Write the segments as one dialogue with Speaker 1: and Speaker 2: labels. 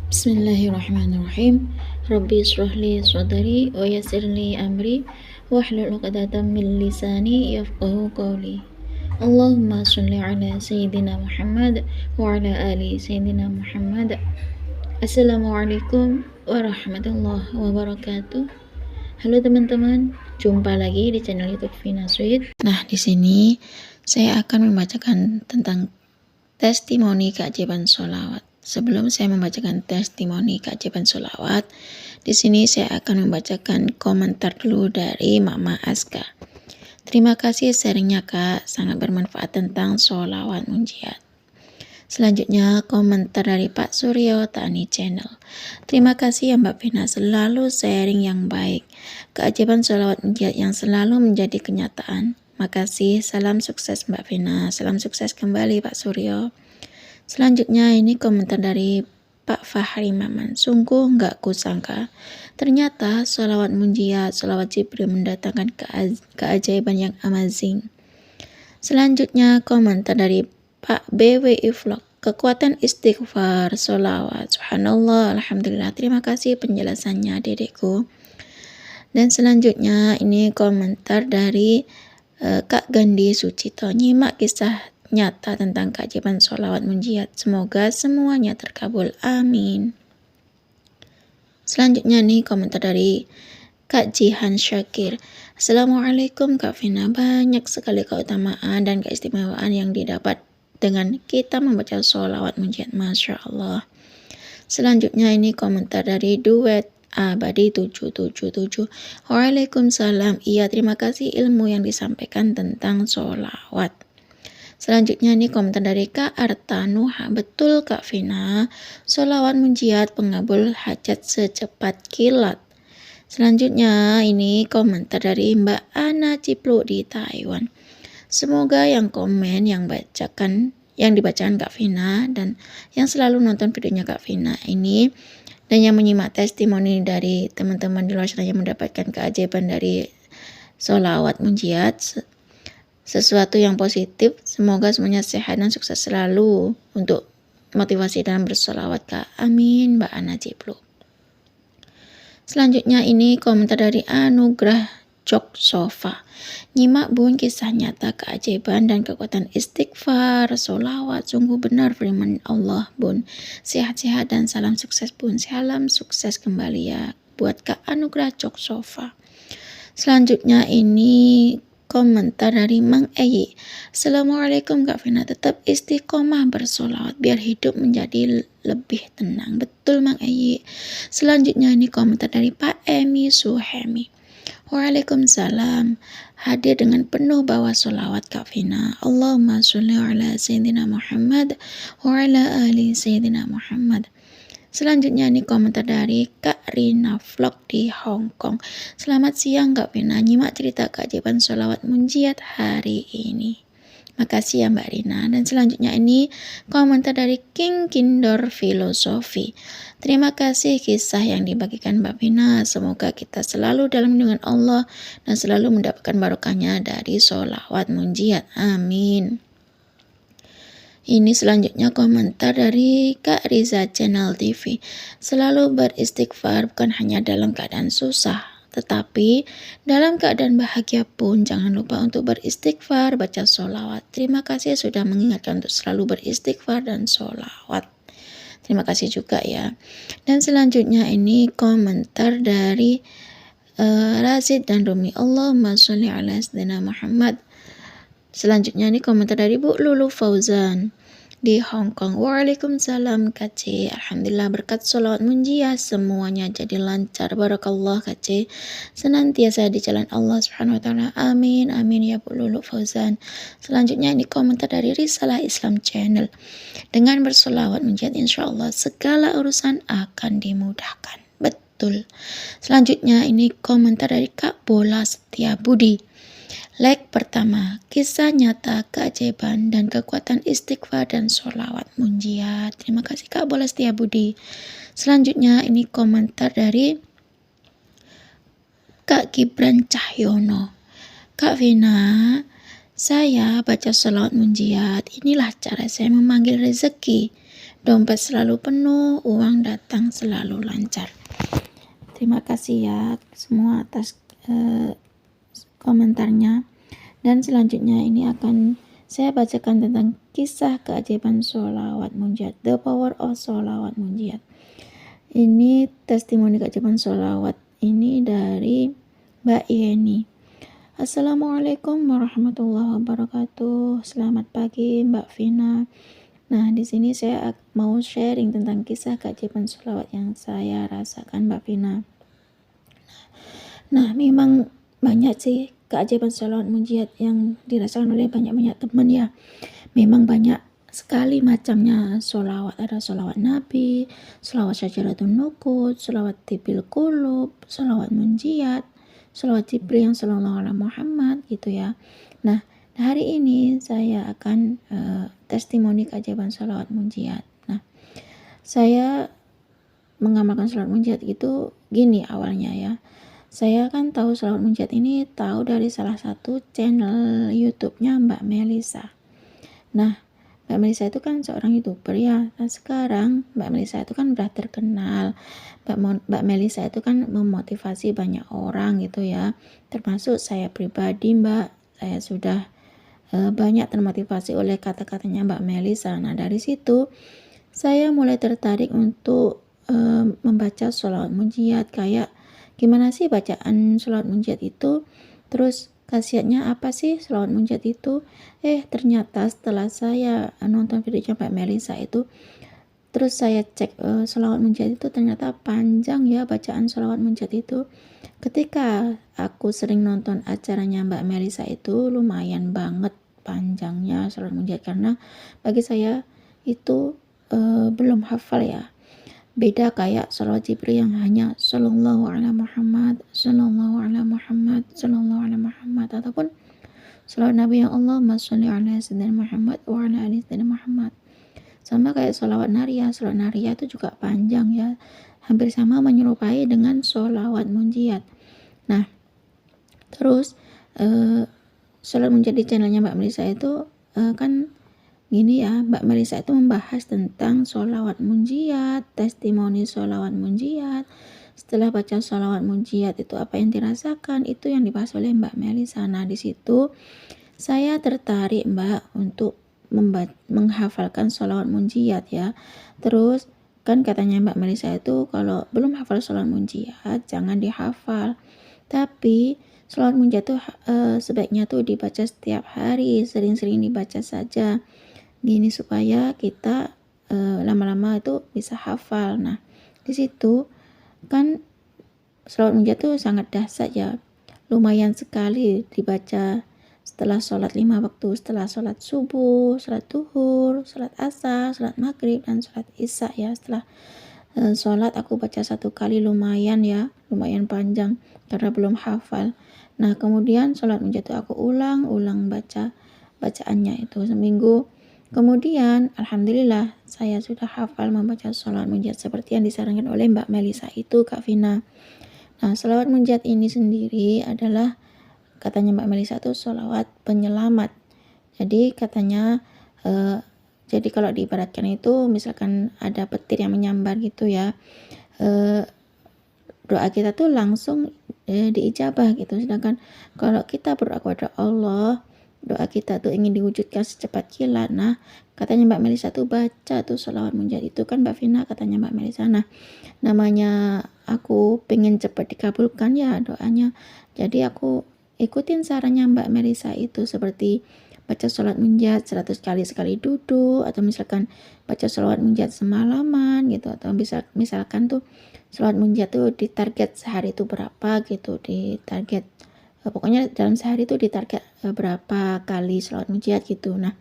Speaker 1: Bismillahirrahmanirrahim. Rabbi israh li sadri wa yassir li amri wahlul 'uqdatam min lisani yafqahu qawli. Allahumma shalli ala sayyidina Muhammad wa ala ali sayyidina Muhammad. Assalamualaikum warahmatullahi wabarakatuh. Halo teman-teman, jumpa lagi di channel YouTube Vina Sweet. Nah, di sini saya akan membacakan tentang testimoni keajaiban sholawat. Sebelum saya membacakan testimoni keajaiban sholawat, di sini saya akan membacakan komentar dulu dari Mama Aska. Terima kasih sharingnya Kak, sangat bermanfaat tentang sholawat munjiat. Selanjutnya komentar dari Pak Suryo Tani Channel. Terima kasih ya Mbak Vina, selalu sharing yang baik. Keajaiban sholawat munjiat yang selalu menjadi kenyataan. Makasih, salam sukses Mbak Vina, salam sukses kembali Pak Suryo. Selanjutnya ini komentar dari Pak Fahri Maman. Sungguh nggak kusangka, ternyata sholawat munjiat, sholawat Jibril mendatangkan keajaiban yang amazing. Selanjutnya komentar dari Pak BWI Vlog. Kekuatan istighfar, sholawat, subhanallah, alhamdulillah. Terima kasih penjelasannya dedekku. Dan selanjutnya ini komentar dari Kak Gandhi Sucito. Nyimak kisah nyata tentang keajaiban sholawat munjiat. Semoga semuanya terkabul. Amin. Selanjutnya nih komentar dari Kak Jihan Syakir. Assalamualaikum Kak Vina. Banyak sekali keutamaan dan keistimewaan yang didapat dengan kita membaca sholawat munjiat. Masya Allah. Selanjutnya ini komentar dari Duet Abadi 777. Waalaikumsalam. Iya, terima kasih ilmu yang disampaikan tentang sholawat. Selanjutnya ini komentar dari Kak Arta Nuha. Betul Kak Vina, sholawat munjiat pengabul hajat secepat kilat. Selanjutnya ini komentar dari Mbak Ana Cipluk di Taiwan. Semoga yang komen yang dibacakan Kak Vina dan yang selalu nonton videonya Kak Vina ini dan yang menyimak testimoni dari teman-teman di luar sana yang mendapatkan keajaiban dari sholawat munjiat, sesuatu yang positif. Semoga semuanya sehat dan sukses selalu untuk motivasi dalam bersolawat Kak. Amin Mbak Ana Cipluk. Selanjutnya ini komentar dari Anugrah Jok Sofa. Nyimak bun kisah nyata keajaiban dan kekuatan istighfar, solawat. Sungguh benar firman Allah bun. Sehat-sehat dan salam sukses bun. Salam sukses kembali ya buat Kak Anugrah Jok Sofa. Selanjutnya ini komentar dari Mang Eyi. Assalamualaikum Kak Vina, tetap istiqomah bersolawat biar hidup menjadi lebih tenang. Betul Mang Eyi. Selanjutnya ini komentar dari Pak Emi Suhemi. Waalaikumsalam. Hadir dengan penuh bawa solawat Kak Vina. Allahumma sholli ala sayyidina Muhammad wa ala ali sayyidina Muhammad. Selanjutnya ini komentar dari Kak Rina Vlog di Hong Kong. Selamat siang Kak Vina, nyimak cerita keajaiban sholawat munjiat hari ini. Makasih ya Mbak Rina. Dan selanjutnya ini komentar dari King Kindor Filosofi. Terima kasih kisah yang dibagikan Mbak Vina. Semoga kita selalu dalam lindungan Allah dan selalu mendapatkan barokahnya dari sholawat munjiat. Amin. Ini selanjutnya komentar dari Kak Riza Channel TV. Selalu beristighfar bukan hanya dalam keadaan susah, tetapi dalam keadaan bahagia pun jangan lupa untuk beristighfar, baca sholawat. Terima kasih sudah mengingatkan untuk selalu beristighfar dan sholawat. Terima kasih juga ya. Dan selanjutnya ini komentar dari Razid dan Rumi. Allahumma sholli ala sayyidina Muhammad. Selanjutnya ini komentar dari Bu Lulu Fauzan di Hong Kong. Waalaikumsalam Kak C. Alhamdulillah berkat sholawat munjiat semuanya jadi lancar. Barakallah Kak C. Senantiasa di jalan Allah Subhanahu wa taala. Amin amin ya Bu Lulu Fauzan. Selanjutnya ini komentar dari Risalah Islam Channel. Dengan bersolawat munjiat insyaallah segala urusan akan dimudahkan. Betul. Selanjutnya ini komentar dari Kak Bola Setia Budi. Leg pertama, kisah nyata keajaiban dan kekuatan istighfar dan sholawat munjiat. Terima kasih Kak Bola Setia Budi. Selanjutnya ini komentar dari Kak Gibran Cahyono. Kak Vina, saya baca sholawat munjiat. Inilah cara saya memanggil rezeki. dompet selalu penuh, uang datang selalu lancar. Terima kasih ya semua atas komentarnya. Dan selanjutnya ini akan saya bacakan tentang kisah keajaiban sholawat munjiat, the power of sholawat munjiat. Ini testimoni keajaiban sholawat ini dari Mbak Yeni. Assalamualaikum warahmatullahi wabarakatuh. Selamat pagi Mbak Vina. Nah, di sini saya mau sharing tentang kisah keajaiban sholawat yang saya rasakan Mbak Vina. Nah, memang banyak sih keajaiban sholawat munjiat yang dirasakan oleh banyak teman ya. Memang banyak sekali macamnya sholawat. Ada sholawat Nabi, sholawat syajaratun nukut, sholawat tibil qulub, sholawat munjiat, sholawat Jibril yang sallallahu alaihi Muhammad gitu ya. Nah, hari ini saya akan testimoni keajaiban sholawat munjiat. Nah, saya mengamalkan sholawat munjiat itu gini awalnya ya. Saya kan tahu sholawat munjiat ini tahu dari salah satu channel YouTube-nya Mbak Melisa. Nah, Mbak Melisa itu kan seorang YouTuber ya. Nah, sekarang Mbak Melisa itu kan udah terkenal. Mbak Melisa itu kan memotivasi banyak orang gitu ya. Termasuk saya pribadi Mbak. Saya sudah banyak termotivasi oleh kata-katanya Mbak Melisa. Nah, dari situ saya mulai tertarik untuk membaca sholawat munjiat. Kayak gimana sih bacaan sholawat munjiat itu, terus khasiatnya apa sih sholawat munjiat itu. Ternyata setelah saya nonton videonya Mbak Melisa itu, terus saya cek sholawat munjiat itu ternyata panjang ya bacaan sholawat munjiat itu. Ketika aku sering nonton acaranya Mbak Melisa itu lumayan banget panjangnya sholawat munjiat, karena bagi saya itu belum hafal ya. Beda kayak sholawat Jibril yang hanya sallallahu alaihi Muhammad, sallallahu alaihi Muhammad, sallallahu alaihi Muhammad, ataupun sholawat Nabi yang Allahumma sholli ala sayyidina Muhammad wa ala ali sayyidina Muhammad. Sama kayak sholawat Nariyah itu juga panjang ya, hampir sama menyerupai dengan sholawat munjiat. Nah, terus sholawat munjiat di channelnya Mbak Melisa itu kan gini ya, Mbak Melisa itu membahas tentang sholawat munjiat, testimoni sholawat munjiat. Setelah baca sholawat munjiat itu apa yang dirasakan, itu yang dibahas oleh Mbak Melisa. Nah, di situ saya tertarik Mbak untuk menghafalkan sholawat munjiat ya. Terus kan katanya Mbak Melisa itu kalau belum hafal sholawat munjiat jangan dihafal. Tapi sholawat munjiat itu sebaiknya tuh dibaca setiap hari, sering-sering dibaca saja. Gini supaya kita lama-lama itu bisa hafal. Nah, di situ kan sholawat munjiat itu sangat dahsyat ya. Lumayan sekali dibaca setelah sholat 5 waktu, setelah sholat subuh, sholat duhur, sholat asar, sholat maghrib, dan sholat isya ya. Setelah sholat aku baca 1 kali lumayan ya, lumayan panjang karena belum hafal. Nah, kemudian sholat munjiat itu aku ulang bacaannya itu seminggu. Kemudian alhamdulillah saya sudah hafal membaca sholawat munjiat seperti yang disarankan oleh Mbak Melisa itu Kak Vina. Nah, sholawat munjiat ini sendiri adalah katanya Mbak Melisa itu sholawat penyelamat. Jadi katanya jadi kalau diibaratkan itu misalkan ada petir yang menyambar gitu ya, doa kita tuh langsung diijabah gitu. Sedangkan kalau kita berdoa kepada Allah, doa kita tuh ingin diwujudkan secepat kilat. Nah, katanya Mbak Melisa tuh baca tuh sholawat munjiat itu kan Mbak Vina, katanya Mbak Melisa. Nah, namanya aku pengen cepat dikabulkan ya doanya. Jadi aku ikutin sarannya Mbak Melisa itu, seperti baca sholawat munjiat 100 kali sekali duduk, atau misalkan baca sholawat munjiat semalaman gitu, atau misalkan tuh sholawat munjiat tuh ditarget sehari itu berapa gitu, ditarget pokoknya dalam sehari itu ditarget berapa kali sholawat munjiat gitu. Nah,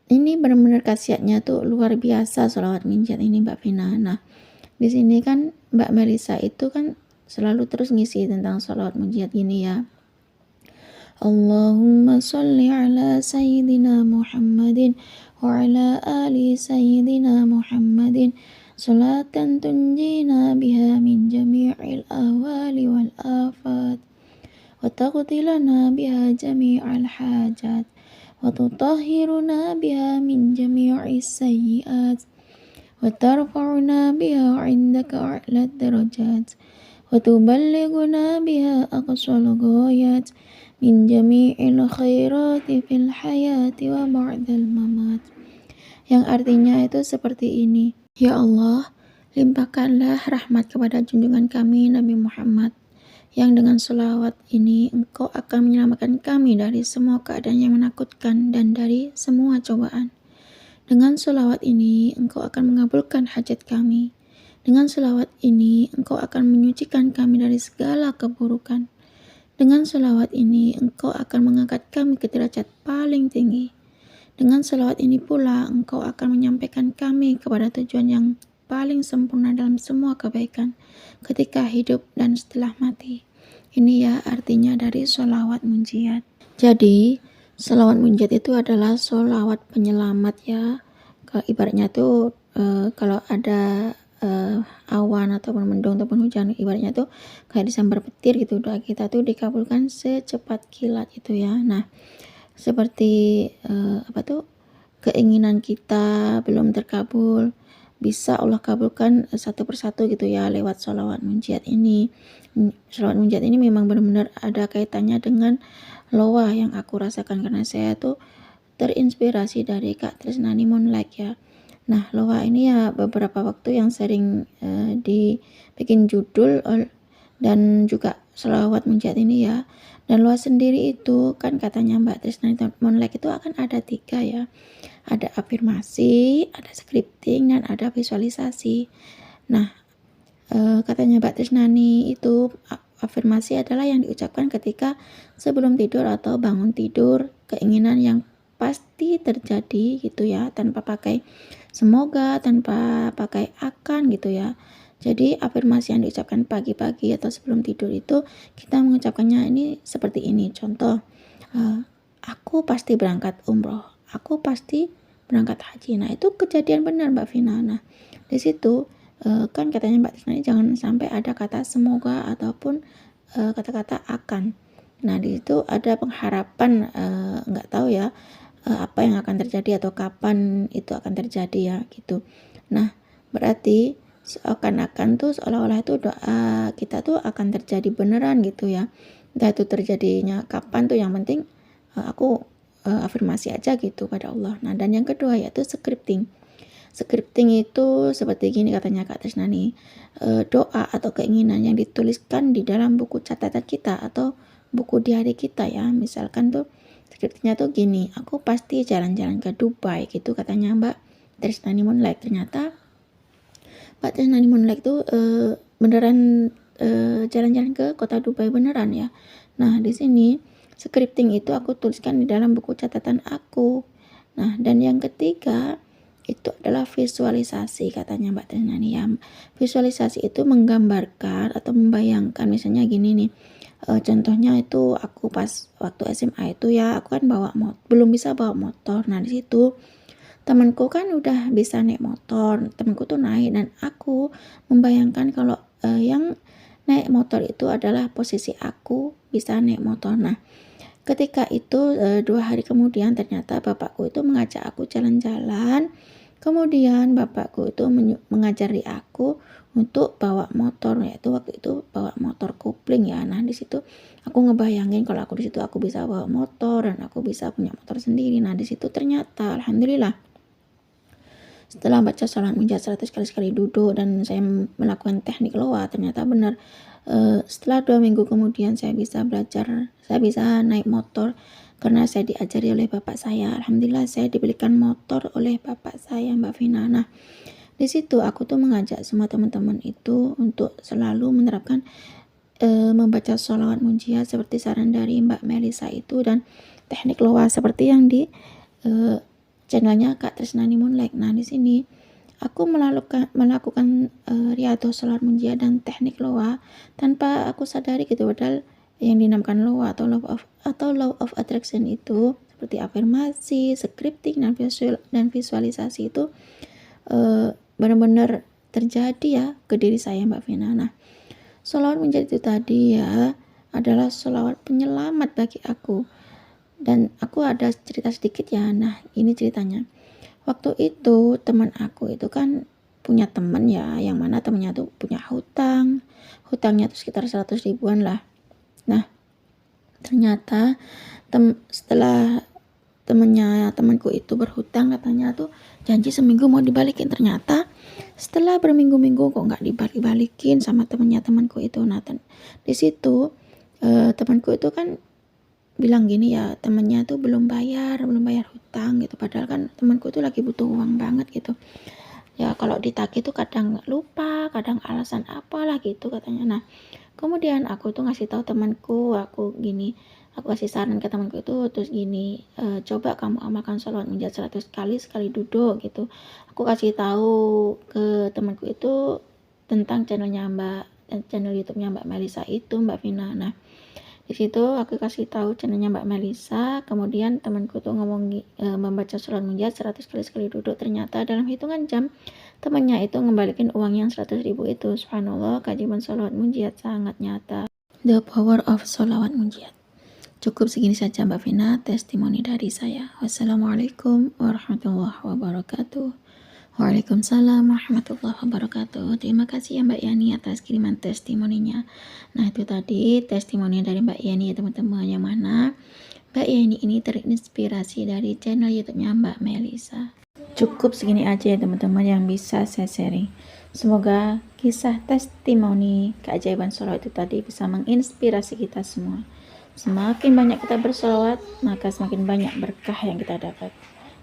Speaker 1: ini benar-benar khasiatnya tuh luar biasa sholawat munjiat ini Mbak Vina. Nah, di sini kan Mbak Melisa itu kan selalu terus ngisi tentang sholawat munjiat gini ya. Allahumma sholli ala sayyidina Muhammadin wa ala ali sayyidina Muhammadin salatan tunjina biha min jami'il ahwali wal afat wa taqdi lana biha jami'al hajat wa tutahhiruna biha min jami'is sayyi'at وترفعنا بها عندك أعلى الدرجات وتبلغنا بها أقصى الغايات من جميع الخيرات في الحياة وبعد الممات. Yang artinya itu seperti ini. Ya Allah, limpahkanlah rahmat kepada junjungan kami Nabi Muhammad, yang dengan selawat ini Engkau akan menyelamatkan kami dari semua keadaan yang menakutkan dan dari semua cobaan. Dengan selawat ini Engkau akan mengabulkan hajat kami. Dengan selawat ini Engkau akan menyucikan kami dari segala keburukan. Dengan selawat ini Engkau akan mengangkat kami ke derajat paling tinggi. Dengan selawat ini pula Engkau akan menyampaikan kami kepada tujuan yang paling sempurna dalam semua kebaikan ketika hidup dan setelah mati. Ini ya artinya dari sholawat munjiat. Jadi sholawat munjiat itu adalah sholawat penyelamat ya. Ibaratnya tuh kalau ada awan ataupun mendung ataupun hujan, ibaratnya tuh kayak disambar petir gitu, doa kita tuh dikabulkan secepat kilat itu ya. Nah, seperti keinginan kita belum terkabul, bisa Allah kabulkan satu persatu gitu ya lewat sholawat munjiat ini. Sholawat munjiat ini memang benar-benar ada kaitannya dengan loa yang aku rasakan, karena saya tuh terinspirasi dari Kak Tresnani Monlek ya. Nah, loa ini ya beberapa waktu yang sering dibikin judul dan juga sholawat munjiat ini ya. Dan loa sendiri itu kan katanya Mbak Tresnani Monlek itu akan ada 3 ya. Ada afirmasi, ada scripting, dan ada visualisasi. Nah, katanya Mbak Tresnani itu afirmasi adalah yang diucapkan ketika sebelum tidur atau bangun tidur, keinginan yang pasti terjadi gitu ya, tanpa pakai semoga, tanpa pakai akan gitu ya. Jadi afirmasi yang diucapkan pagi-pagi atau sebelum tidur itu kita mengucapkannya ini seperti ini. Contoh, aku pasti berangkat umroh, aku pasti berangkat haji. Nah, itu kejadian benar Mbak Vina. Nah, di situ kan katanya Mbak Tisna jangan sampai ada kata semoga ataupun kata-kata akan. Nah, di situ ada pengharapan, nggak tahu ya apa yang akan terjadi atau kapan itu akan terjadi ya gitu. Nah, berarti seakan-akan tuh seolah-olah itu doa kita tuh akan terjadi beneran gitu ya. Entah itu terjadinya kapan tuh, yang penting aku afirmasi aja gitu pada Allah. Nah, dan yang kedua yaitu scripting. Scripting itu seperti gini katanya Kak Tresnani, doa atau keinginan yang dituliskan di dalam buku catatan kita atau buku diari kita ya. Misalkan tuh scriptingnya tuh gini, aku pasti jalan-jalan ke Dubai gitu katanya Mbak Tresnani Monlek. Ternyata Mbak Tresnani Monlek tuh beneran jalan-jalan ke kota Dubai beneran ya. Nah, di sini scripting itu aku tuliskan di dalam buku catatan aku. Nah, dan yang ketiga itu adalah visualisasi katanya Mbak Tresnani ya. Visualisasi itu menggambarkan atau membayangkan, misalnya gini nih. Contohnya itu aku pas waktu SMA itu ya, aku kan belum bisa bawa motor. Nah, di situ temanku kan udah bisa naik motor, temanku tuh naik, dan aku membayangkan kalau yang naik motor itu adalah posisi aku bisa naik motor. Nah, ketika itu 2 hari kemudian ternyata bapakku itu mengajak aku jalan-jalan. Kemudian bapakku itu mengajari aku untuk bawa motor, yaitu waktu itu bawa motor kopling ya. Nah, di situ aku ngebayangin kalau aku di situ aku bisa bawa motor dan aku bisa punya motor sendiri. Nah, di situ ternyata alhamdulillah setelah baca sholat munjiat 100 kali sekali duduk dan saya melakukan teknik loa, ternyata benar setelah 2 minggu kemudian saya bisa naik motor karena saya diajari oleh bapak saya. Alhamdulillah saya dibelikan motor oleh bapak saya Mbak Vina. Nah, di situ aku tuh mengajak semua teman-teman itu untuk selalu menerapkan membaca sholawat munjiat seperti saran dari Mbak Melisa itu, dan teknik loa seperti yang di channelnya Kak Tresnani Monlek. Nah, di sini aku melakukan riyadhah sholat munjiat dan teknik loa tanpa aku sadari gitu, padahal yang dinamakan loa atau law of attraction itu seperti afirmasi, scripting, dan visualisasi itu benar-benar terjadi ya ke diri saya Mbak Vina. Nah, sholawat munjiat itu tadi ya adalah sholawat penyelamat bagi aku. Dan aku ada cerita sedikit ya. Nah, ini ceritanya. Waktu itu teman aku itu kan punya teman ya, yang mana temannya tuh punya hutangnya tuh sekitar 100 ribuan lah. Nah, ternyata setelah temanku itu berhutang, katanya tuh janji seminggu mau dibalikin. Ternyata setelah berminggu-minggu kok nggak dibalik-balikin sama temanku itu. Nah, di situ temanku itu kan bilang gini ya, temannya tuh belum bayar hutang gitu, padahal kan temanku tuh lagi butuh uang banget gitu ya. Kalau ditagih tuh kadang lupa, kadang alasan apalah gitu katanya. Nah, kemudian aku tuh ngasih tahu temanku, aku kasih saran ke temanku itu, terus gini, coba kamu amalkan sholawat munajat 100 kali sekali duduk gitu. Aku kasih tahu ke temanku itu tentang channel YouTube-nya Mbak Melisa itu, Mbak Vina. Nah, di situ aku kasih tahu channelnya Mbak Melisa, kemudian temanku tuh ngomong membaca sholawat munajat 100 kali sekali duduk. Ternyata dalam hitungan jam temannya itu ngembalikin uang yang 100 ribu itu. Subhanallah, keajaiban sholawat munajat sangat nyata. The power of sholawat munajat. Cukup segini saja Mbak Vina, testimoni dari saya. Wassalamualaikum warahmatullahi wabarakatuh. Waalaikumsalam warahmatullahi wabarakatuh. Terima kasih ya Mbak Yani atas kiriman testimoninya. Nah, itu tadi testimoni dari Mbak Yani ya teman-teman, yang mana Mbak Yani ini terinspirasi dari channel YouTube-nya Mbak Melisa. Cukup segini aja ya teman-teman yang bisa saya sharing. Semoga kisah testimoni keajaiban sholawat itu tadi bisa menginspirasi kita semua. Semakin banyak kita bersolawat, maka semakin banyak berkah yang kita dapat.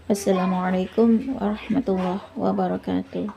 Speaker 1: Wassalamualaikum warahmatullahi wabarakatuh.